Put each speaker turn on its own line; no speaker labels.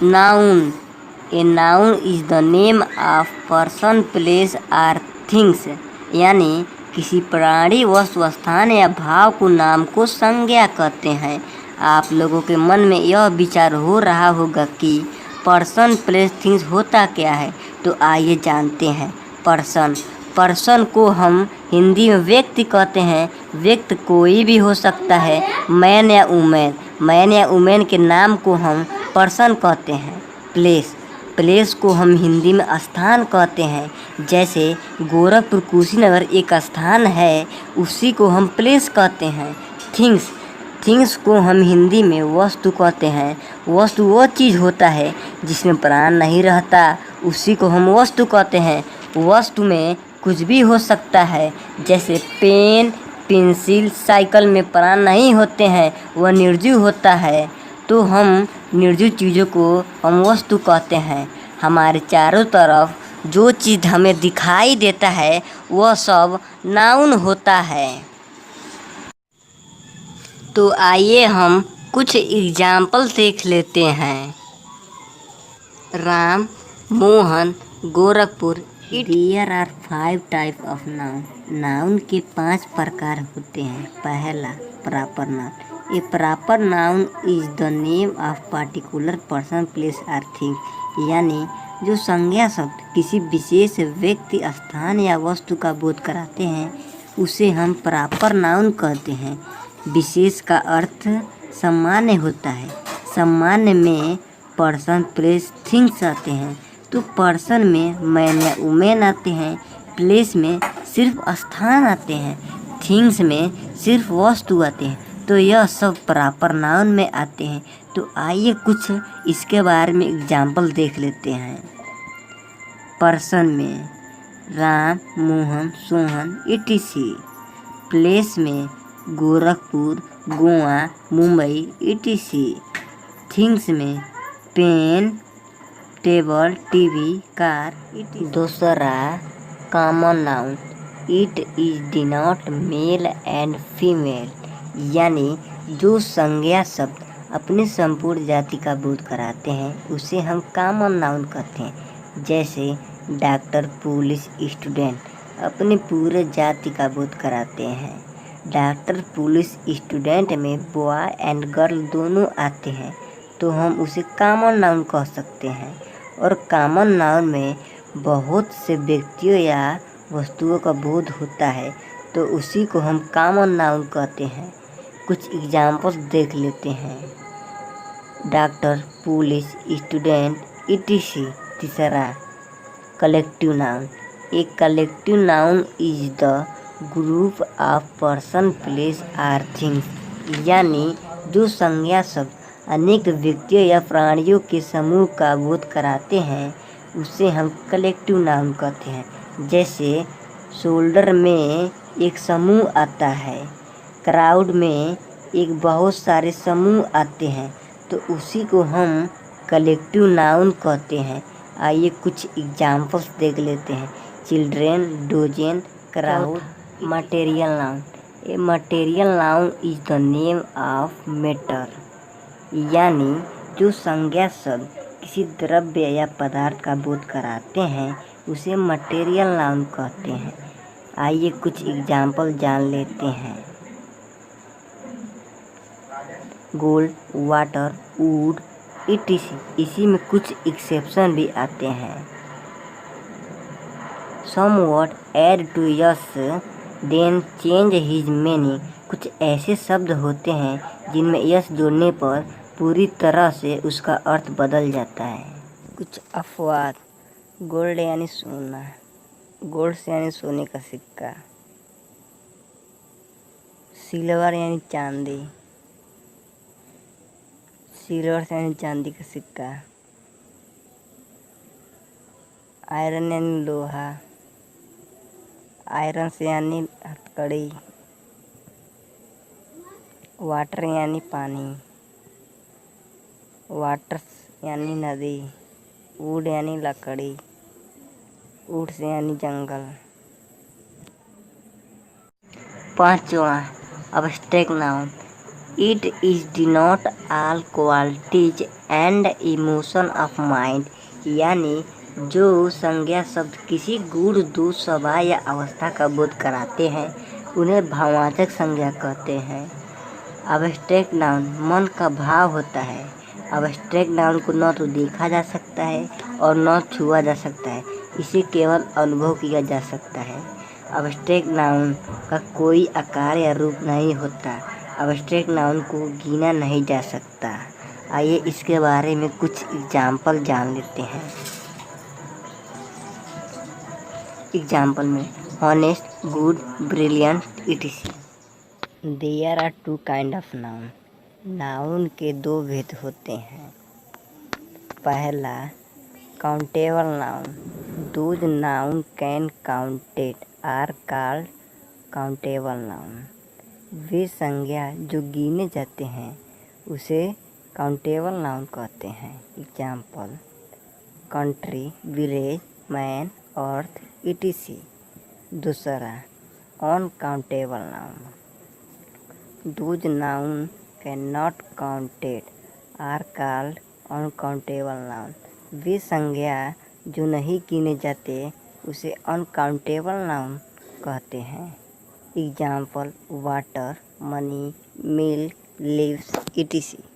Noun a noun is the name of person place or things, यानी किसी प्राणी वस्तु स्थान या भाव को नाम को संज्ञा कहते हैं। आप लोगों के मन में यह विचार हो रहा होगा कि पर्सन प्लेस थिंग्स होता क्या है, तो आइए जानते हैं। पर्सन को हम हिंदी में व्यक्ति कहते हैं। व्यक्ति कोई भी हो सकता है, मैन या वुमेन के नाम को हम पर्सन कहते हैं। प्लेस को हम हिंदी में स्थान कहते हैं। जैसे गोरखपुर कुशीनगर एक स्थान है, उसी को हम प्लेस कहते हैं। थिंग्स को हम हिंदी में वस्तु कहते हैं। वस्तु वो चीज़ होता है जिसमें प्राण नहीं रहता, उसी को हम वस्तु कहते हैं। वस्तु में कुछ भी हो सकता है, जैसे पेन, पेंसिल, साइकिल में प्राण नहीं होते हैं, वह निर्जीव होता है, तो हम निर्जीव चीज़ों को हम वस्तु कहते हैं। हमारे चारों तरफ जो चीज़ हमें दिखाई देता है वह सब नाउन होता है। तो आइए हम कुछ एग्जाम्पल देख लेते हैं। Ram, Mohan, Gorakhpur. There are 5 type of noun. Noun के 5 प्रकार होते हैं। पहला, proper noun. A proper noun is the name of particular person place or thing, यानी जो संज्ञा शब्द किसी विशेष व्यक्ति, स्थान या वस्तु का बोध कराते हैं, उसे हम प्रॉपर नाउन कहते हैं। विशेष का अर्थ सामान्य होता है। सामान्य में पर्सन प्लेस थिंग्स आते हैं, तो पर्सन में मैन या वुमेन आते हैं। प्लेस में सिर्फ स्थान आते हैं। थिंग्स में सिर्फ वस्तु आते हैं। तो यह सब प्रॉपर नाउन में आते हैं। तो आइए कुछ इसके बारे में एग्जाम्पल देख लेते हैं। पर्सन में राम, मोहन, सोहन etc। प्लेस में गोरखपुर, गोवा, मुंबई etc। थिंग्स में pen, table, TV, car etc। दूसरा, common noun. It is denote male and female, यानी जो संज्ञा शब्द अपनी संपूर्ण जाति का बोध कराते हैं, उसे हम कॉमन नाउन कहते हैं। जैसे डॉक्टर, पुलिस, स्टूडेंट अपनी पूरे जाति का बोध कराते हैं। डॉक्टर, पुलिस, स्टूडेंट में बॉय एंड गर्ल दोनों आते हैं, तो हम उसे कॉमन नाउन कह सकते हैं। और कॉमन नाउन में बहुत से व्यक्तियों या वस्तुओं का बोध होता है, तो उसी को हम कॉमन नाउन कहते हैं। कुछ एग्जाम्पल्स देख लेते हैं। Doctor, police, student etc। तीसरा, कलेक्टिव नाउन। एक collective noun is the group of person place or things, यानी जो संज्ञा शब्द अनेक व्यक्तियों या प्राणियों के समूह का बोध कराते हैं, उसे हम कलेक्टिव नाउन कहते हैं। जैसे शोल्डर में एक समूह आता है, क्राउड में एक बहुत सारे समूह आते हैं, तो उसी को हम कलेक्टिव नाउन कहते हैं। आइए कुछ एग्जाम्पल्स देख लेते हैं। Children, dozen, crowd. Material noun. A material noun is the name of matter, यानी जो संज्ञा शब्द किसी द्रव्य या पदार्थ का बोध कराते हैं, उसे मटेरियल नाउन कहते हैं। आइए कुछ एग्जाम्पल जान लेते हैं। Gold, water, wood etc। इसी में कुछ एक्सेप्शन भी आते हैं। Somewhat add to yes then change his meaning. कुछ ऐसे शब्द होते हैं जिनमें यस जोड़ने पर पूरी तरह से उसका अर्थ बदल जाता है। कुछ अपवाद। गोल्ड यानी सोना, गोल्ड से यानी सोने का सिक्का। सिल्वर यानी चांदी, सिल्वर से यानी चांदी का सिक्का। आयरन यानी लोहा, आयरन से यानी हथकड़ी। वाटर यानी पानी, वाटर यानी नदी। वुड यानी लकड़ी, वुड से यानी जंगल। पांचवा, abstract noun. It is denote all qualities and emotion of mind, यानी जो संज्ञा शब्द किसी गुण, दोष, स्वभाव या अवस्था का बोध कराते हैं उन्हें भाववाचक संज्ञा कहते हैं। अब्स्ट्रैक्ट नाउन मन का भाव होता है। अब्स्ट्रैक्ट नाउन को न तो देखा जा सकता है और न छुआ जा सकता है, इसे केवल अनुभव किया जा सकता है। अब्स्ट्रैक्ट नाउन का कोई आकार या रूप नहीं होता। अब्स्ट्रैक्ट नाउन को गिना नहीं जा सकता। आइए इसके बारे में कुछ एग्जाम्पल जान लेते हैं। एग्जाम्पल में honest, good, brilliant, etc. There are two kind of noun. Noun के दो भेद होते हैं। पहला, countable noun. Those noun can counted are called countable noun. वे संज्ञा जो गिने जाते हैं उसे काउंटेबल नाउन कहते हैं। Example, country, village, man, earth, etc. दूसरा, uncountable noun. Those noun can not counted are called uncountable noun. वे संज्ञा जो नहीं गिने जाते उसे अनकाउंटेबल नाउन कहते हैं। Example, water, money, milk, leaves, etc.